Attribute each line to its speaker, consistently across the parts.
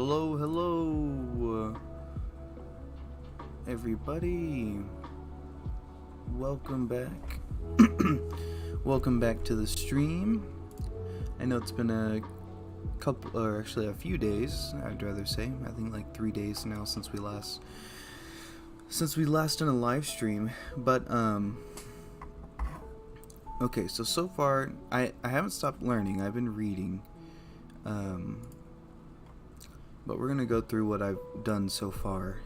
Speaker 1: Hello, everybody. Welcome back. Welcome back to the stream. I know it's been a few days, I'd rather say. I think like 3 days now since we last done a live stream. But okay, so far I haven't stopped learning. I've been reading. But we're gonna go through what I've done so far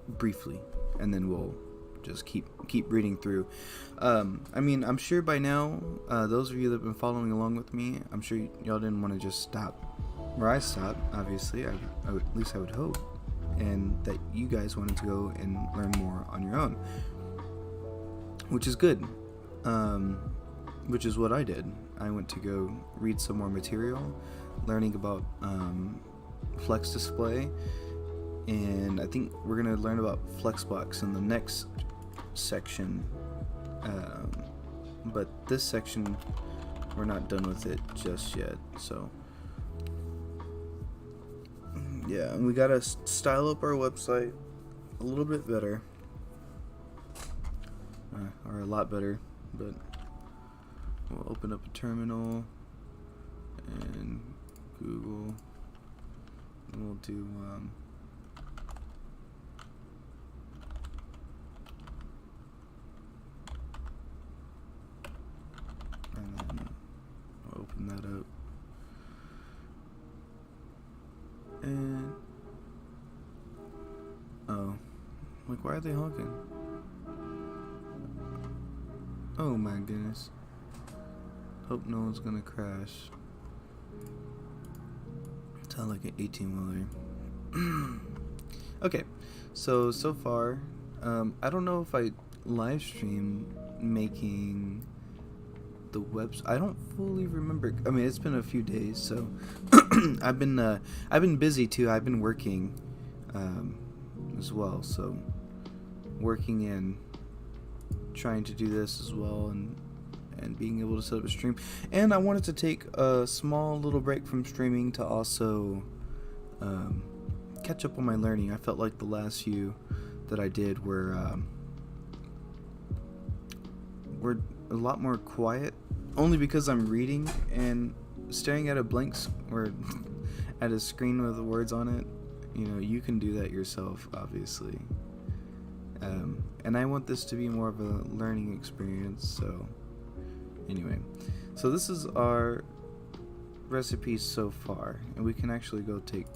Speaker 1: briefly, and then we'll just keep reading through. I'm sure by now, those of you that have been following along with me, I'm sure y'all didn't want to just stop where I stopped. Obviously, at least I would hope, and that you guys wanted to go and learn more on your own, which is good. Which is what I did. I went to go read some more material, learning about flex display, and I think we're gonna learn about flexbox in the next section, but this section we're not done with it just yet. So yeah, and we gotta style up our website a little bit better, or a lot better. But we'll open up a terminal and Google, and we'll do and then I'll open that up, and like, why are they honking? Oh my goodness. Hope no one's gonna crash. Sound like an 18-wheeler. Okay, so far, I don't know if I live stream making the website. I don't fully remember. I mean, it's been a few days, so I've been busy too. I've been working as well, so working and trying to do this as well, and being able to set up a stream. And I wanted to take a small little break from streaming to also catch up on my learning. I felt like the last few that I did were a lot more quiet, only because I'm reading and staring at a blank or at a screen with the words on it. You know, you can do that yourself, obviously. And I want this to be more of a learning experience. So anyway, so this is our recipe so far, and we can actually go take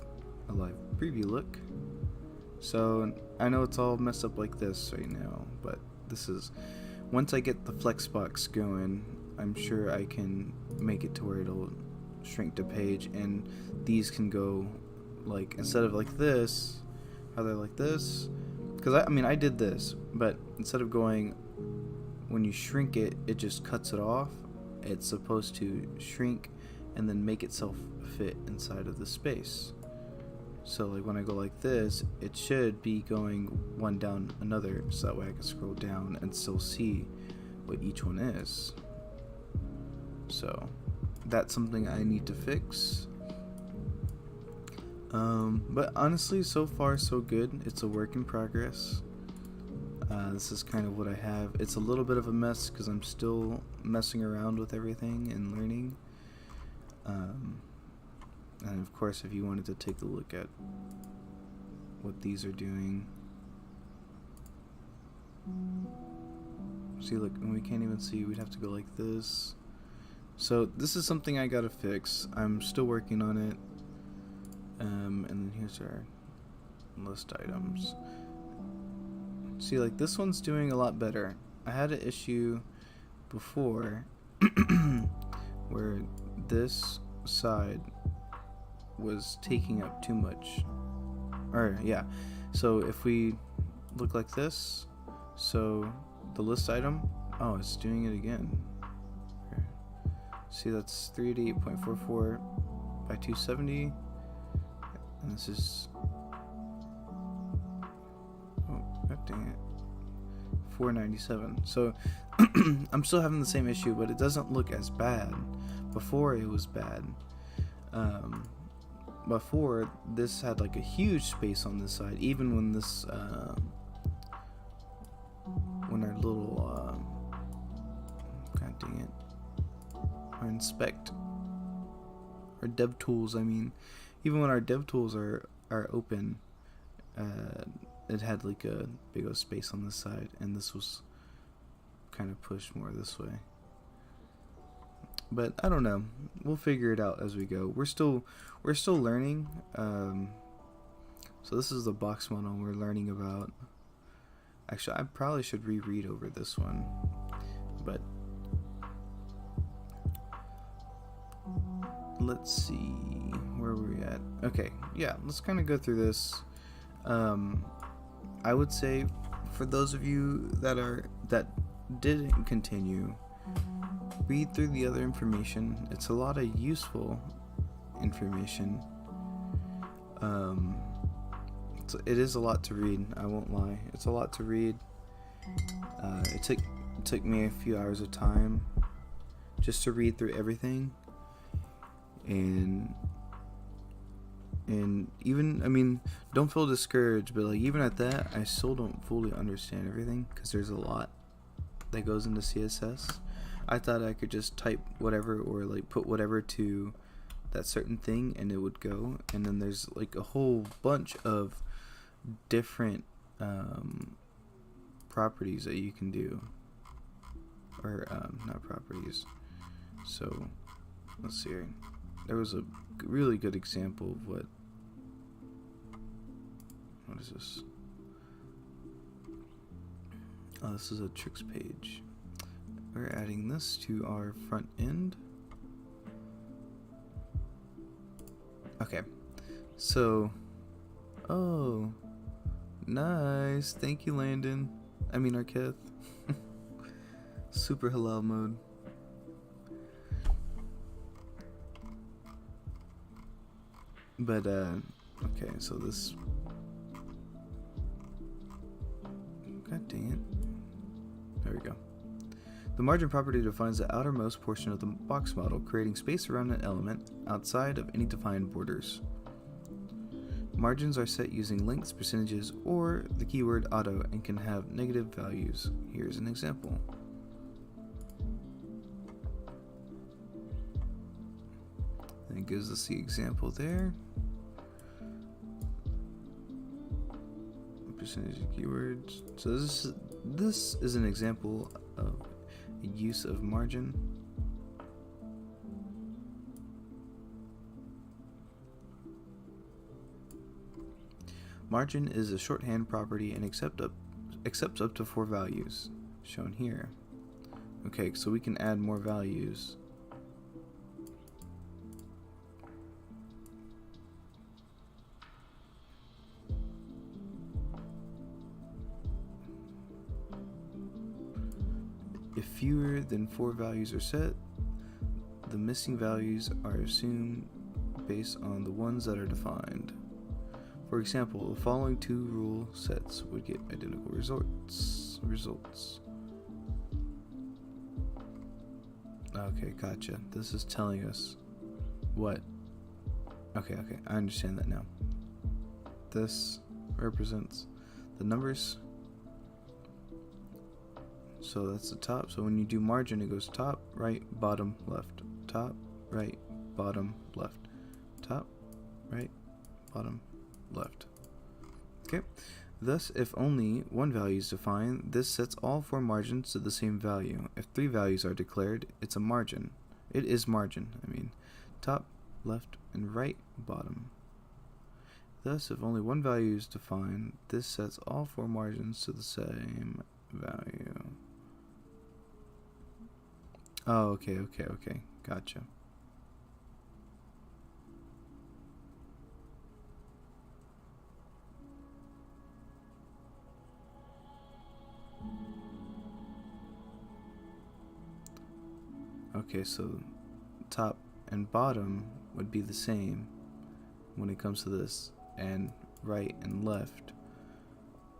Speaker 1: a live preview look. So I know it's all messed up like this right now, but this is, once I get the flexbox going, I'm sure I can make it to where it'll shrink the page, and these can go like, instead of like this, how they're like this, because I did this, but instead of going, when you shrink it, it just cuts it off. It's supposed to shrink and then make itself fit inside of the space. So like when I go like this, it should be going one down another, so that way I can scroll down and still see what each one is. So that's something I need to fix. But honestly, so far so good. It's a work in progress. This is kind of what I have. It's a little bit of a mess because I'm still messing around with everything and learning. And of course, if you wanted to take a look at what these are doing, see, look, and we can't even see. We'd have to go like this. So this is something I gotta fix. I'm still working on it. And then here's our list items. See, like, this one's doing a lot better. I had an issue before where this side was taking up too much. Or yeah, so if we look like this, so the list item, oh, it's doing it again. Here. See, that's 388.44 by 270, and this is, oh, dang it, 497. So I'm still having the same issue, but it doesn't look as bad. Before it was bad. before, this had like a huge space on this side, even when this when our little god dang it, our inspect, our dev tools, I mean, even when our dev tools are open, it had like a big old space on this side, and this was kind of pushed more this way. But I don't know, we'll figure it out as we go. We're still learning. So this is the box model we're learning about. Actually, I probably should reread over this one, but let's see, where were we at? Okay, yeah, let's kind of go through this. I would say for those of you that didn't continue, read through the other information. It's a lot of useful information. It is a lot to read, I won't lie. It's a lot to read. It took me a few hours of time just to read through everything. And even, I mean, don't feel discouraged, but like even at that, I still don't fully understand everything, because there's a lot that goes into CSS. I thought I could just type whatever, or like put whatever to that certain thing and it would go, and then there's like a whole bunch of different properties that you can do, or not properties. So let's see here. There was a really good example of what is this? Oh, this is a tricks page. We're adding this to our front end. Okay, so, oh, nice. Thank you, Landon. I mean, Arketh. Super halal mode. But, okay, so this, god dang it. There we go. The margin property defines the outermost portion of the box model, creating space around an element outside of any defined borders. Margins are set using lengths, percentages, or the keyword auto, and can have negative values. Here's an example. And it gives us the example there. Percentage of keywords. So this is an example of use of margin. Margin is a shorthand property and accepts up to 4 values, shown here. Okay, so we can add more values. If fewer than 4 values are set, the missing values are assumed based on the ones that are defined. For example, the following 2 rule sets would get identical results. Okay, gotcha. This is telling us what. Okay, I understand that now. This represents the numbers. So that's the top. So when you do margin, it goes top, right, bottom, left. Top, right, bottom, left. Top, right, bottom, left. Okay. Thus, if only one value is defined, this sets all 4 margins to the same value. If 3 values are declared, it's a margin. It is margin. I mean, top, left, and right, bottom. Thus, if only one value is defined, this sets all 4 margins to the same value. Oh, okay. Gotcha. Okay, so top and bottom would be the same when it comes to this, and right and left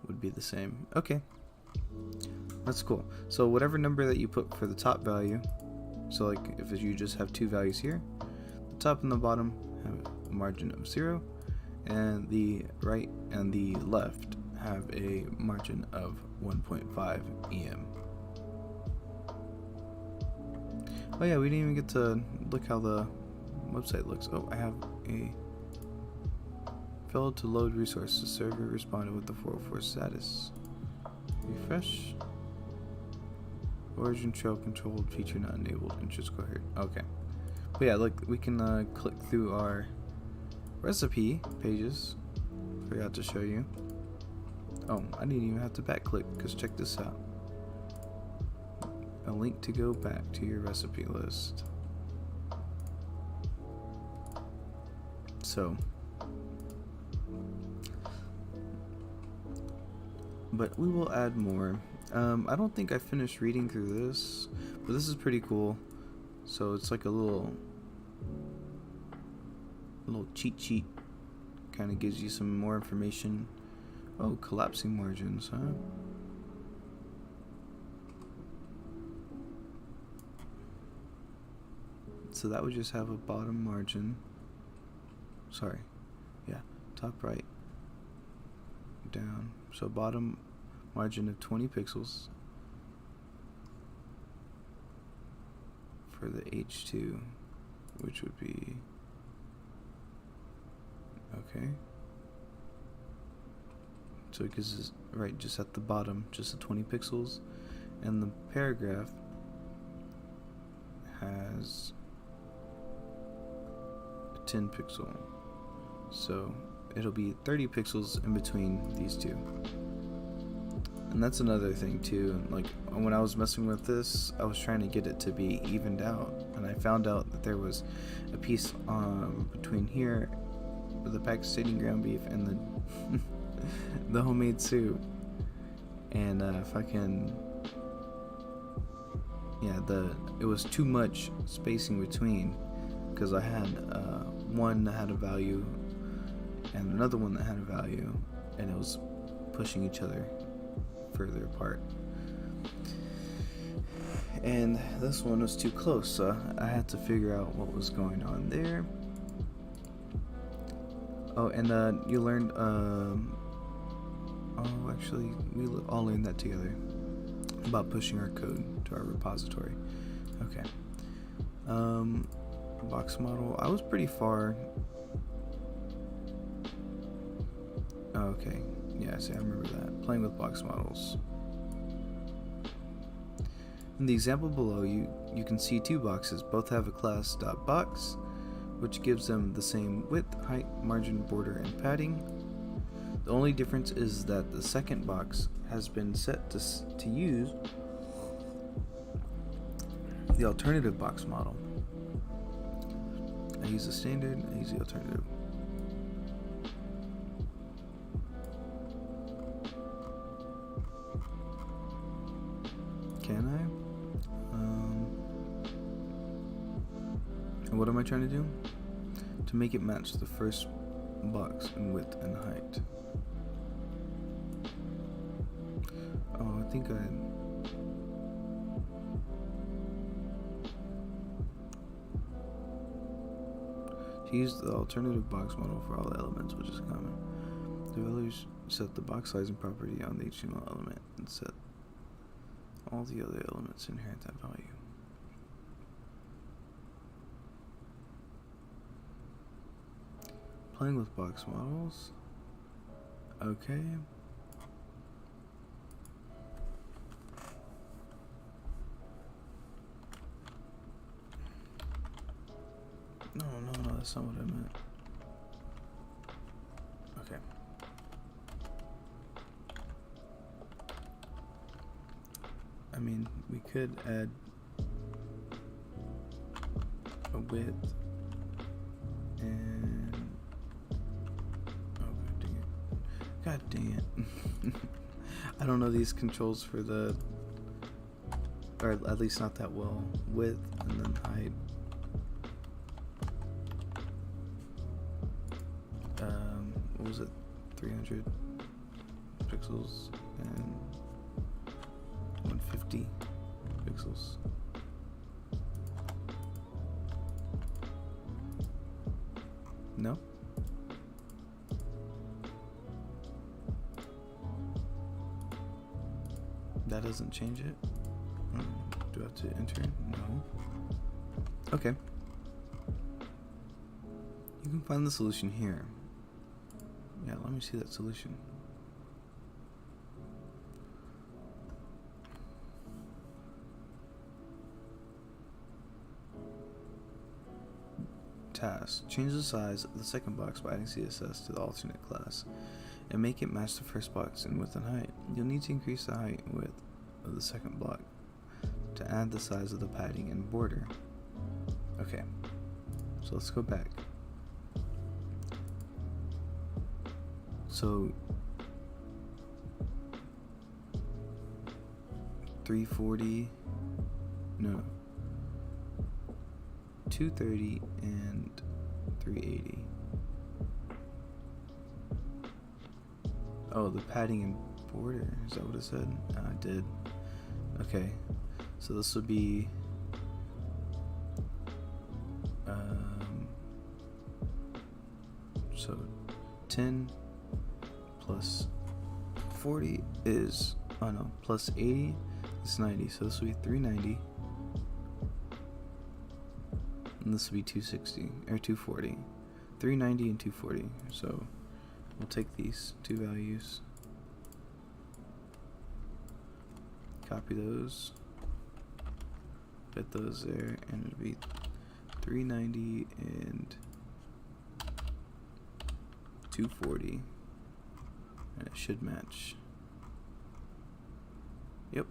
Speaker 1: would be the same. Okay. That's cool. So whatever number that you put for the top value, so like if you just have 2 values here, the top and the bottom have margin of 0, and the right and the left have a margin of 1.5 em. Oh yeah, we didn't even get to look how the website looks. Oh, I have a failed to load resources. Server responded with the 404 status. Refresh. Origin trail controlled feature not enabled. Interest coherent. Okay. But yeah, look, we can click through our recipe pages. Forgot to show you. Oh, I didn't even have to back click because check this out. A link to go back to your recipe list. So, but we will add more. I don't think I finished reading through this, but this is pretty cool. So it's like a little cheat sheet. Kind of gives you some more information. Oh, collapsing margins, huh? So that would just have a bottom margin. Sorry. Yeah, top right. Down. So bottom margin of 20 pixels for the H2, which would be okay. So it gives us right just at the bottom, just the 20 pixels, and the paragraph has a 10 pixel. So it'll be 30 pixels in between these two. And that's another thing too. Like when I was messing with this, I was trying to get it to be evened out, and I found out that there was a piece between here with the Pakistani ground beef and the the homemade soup, and it was too much spacing between, because I had one that had a value and another one that had a value, and it was pushing each other further apart, and this one was too close, so I had to figure out what was going on there. Oh, and you learned actually we all learned that together about pushing our code to our repository. Okay. Box model, I was pretty far. Okay, yeah, see, I remember that. Playing with box models. In the example below, you can see two boxes. Both have a class.box, which gives them the same width, height, margin, border, and padding. The only difference is that the second box has been set to use the alternative box model. I use the standard, I use the alternative. Can I? And what am I trying to do? To make it match the first box in width and height. Oh, I think to use the alternative box model for all the elements, which is common. Developers set the box sizing property on the HTML element and set all the other elements inherit that value. Playing with box models. Okay. No, that's not what I meant. Okay. I mean, we could add a width and God dang it. I don't know these controls for the, or at least not that well. Width and then height. What was it? 300 pixels and 150 pixels. No? That doesn't change it? Do I have to enter it? No. Okay. You can find the solution here. Yeah, let me see that solution. Task. Change the size of the second box by adding CSS to the alternate class and make it match the first box in width and height. You'll need to increase the height and width of the second block to add the size of the padding and border. Okay, so let's go back. So 340, no, 230 and 380. Oh, the padding and border, is that what it said? I did. Okay, so this would be so 10 plus 40 is, oh no, plus 80 is 90, so this would be 390, and this would be 260 or 240. 390 and 240. So we'll take these two values, copy those, put those there, and it'll be 390 and 240, and it should match. Yep.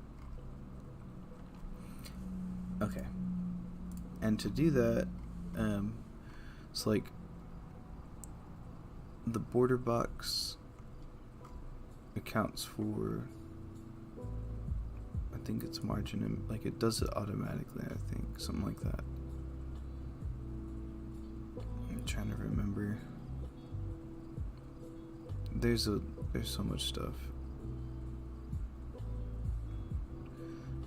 Speaker 1: Okay. And to do that, it's like the border box accounts for, I think it's margin, and like it does it automatically, I think, something like that. I'm trying to remember. There's so much stuff.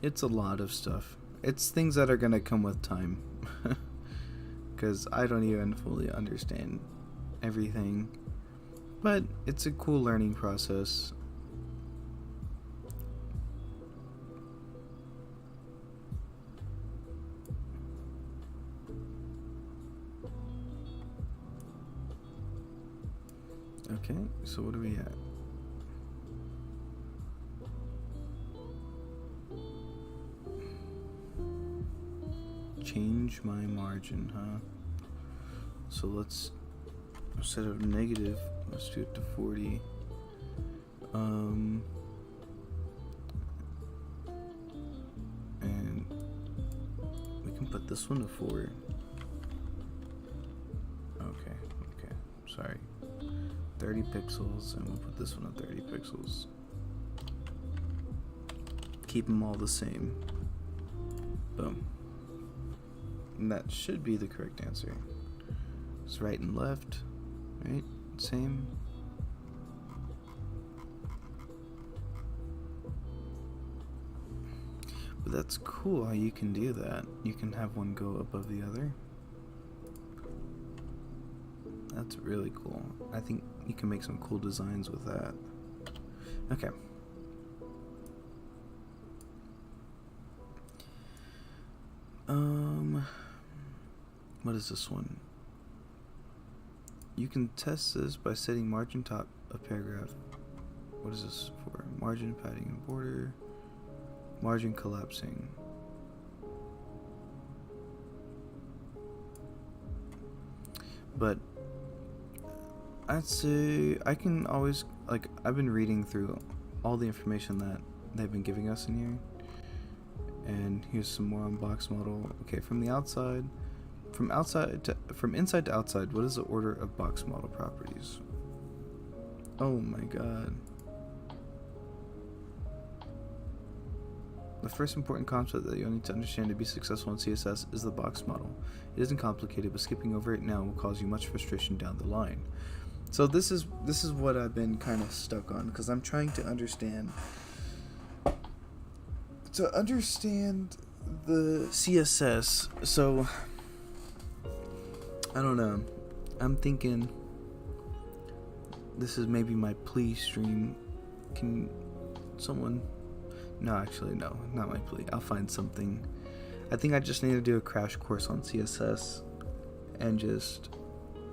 Speaker 1: It's a lot of stuff. It's things that are gonna come with time, because I don't even fully understand everything, but it's a cool learning process. Okay, so what are we at? Change my margin, huh? So let's, instead of negative, let's do it to 40. And we can put this one to 4. Okay, sorry. 30 pixels, and we'll put this one at 30 pixels. Keep them all the same. Boom. And that should be the correct answer. It's right and left, right? Same. But that's cool how you can do that. You can have one go above the other. That's really cool. I think you can make some cool designs with that. Okay. What is this one? You can test this by setting margin top of paragraph. What is this for? Margin, padding, and border. Margin collapsing. But I'd say I can always, like, I've been reading through all the information that they've been giving us in here. And here's some more on box model. Okay, from the outside, from inside to outside, what is the order of box model properties? Oh my god. The first important concept that you'll need to understand to be successful in CSS is the box model. It isn't complicated, but skipping over it now will cause you much frustration down the line. So this is what I've been kind of stuck on, because I'm trying to understand the CSS. So I don't know. I'm thinking this is maybe my plea stream. Can someone... No, actually, no, not my plea. I'll find something. I think I just need to do a crash course on CSS, and just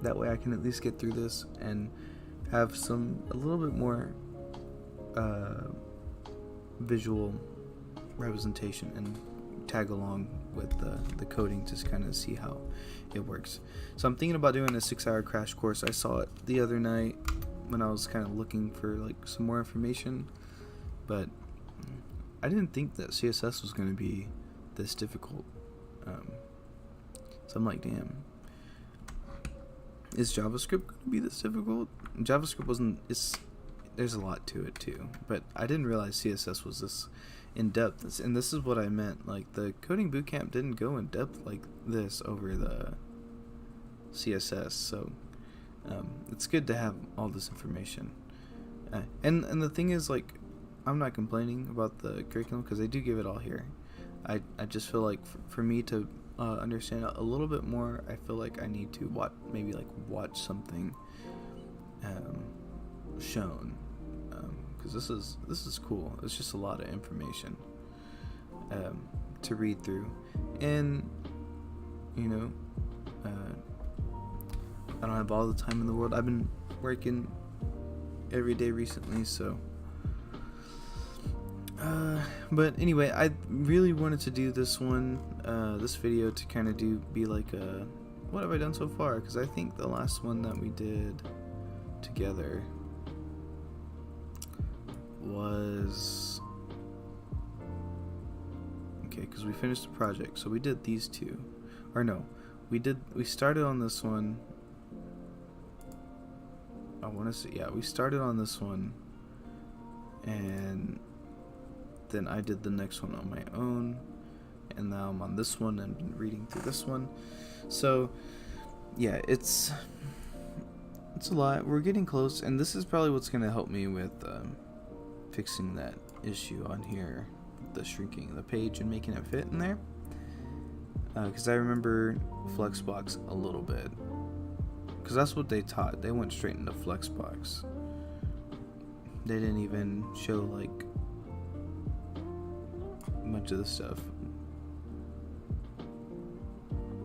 Speaker 1: that way I can at least get through this and have a little bit more visual representation and tag along with the coding to kind of see how it works. So I'm thinking about doing a 6-hour crash course. I saw it the other night when I was kind of looking for like some more information, but I didn't think that CSS was going to be this difficult. So I'm like, damn, is JavaScript going to be this difficult? JavaScript wasn't. There's a lot to it too, but I didn't realize CSS was this in depth. And this is what I meant. Like, the coding bootcamp didn't go in depth like this over the CSS. So it's good to have all this information. And the thing is, like, I'm not complaining about the curriculum because they do give it all here. I just feel like for me to understand a little bit more, I feel like I need to watch something shown, because this is cool. It's just a lot of information to read through, and you know, I don't have all the time in the world. I've been working every day recently, so but anyway, I really wanted to do this video to kind of be like a what have I done so far, because I think the last one that we did together was okay, because we finished the project, so we did these two, or no, we started on this one. I want to say, yeah, we started on this one, and then I did the next one on my own, and now I'm on this one and been reading through this one. So yeah, it's a lot. We're getting close, and this is probably what's going to help me with fixing that issue on here, the shrinking the page and making it fit in there, because I remember Flexbox a little bit, because that's what they taught. They went straight into Flexbox. They didn't even show like much of the stuff,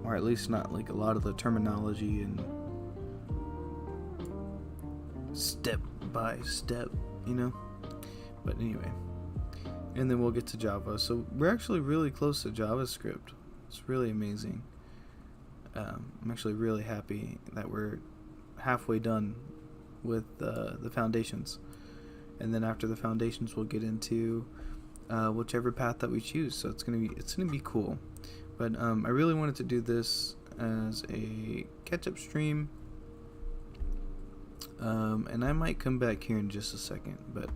Speaker 1: or at least not like a lot of the terminology and step by step, you know. But anyway, and then we'll get to Java. So we're actually really close to JavaScript. It's really amazing. I'm actually really happy that we're halfway done with the foundations, and then after the foundations we'll get into whichever path that we choose. So it's gonna be cool. But I really wanted to do this as a catch-up stream, and I might come back here in just a second. But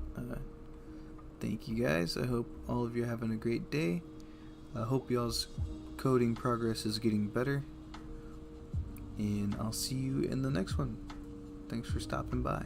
Speaker 1: thank you guys. I hope all of you are having a great day. I hope y'all's coding progress is getting better, and I'll see you in the next one. Thanks for stopping by.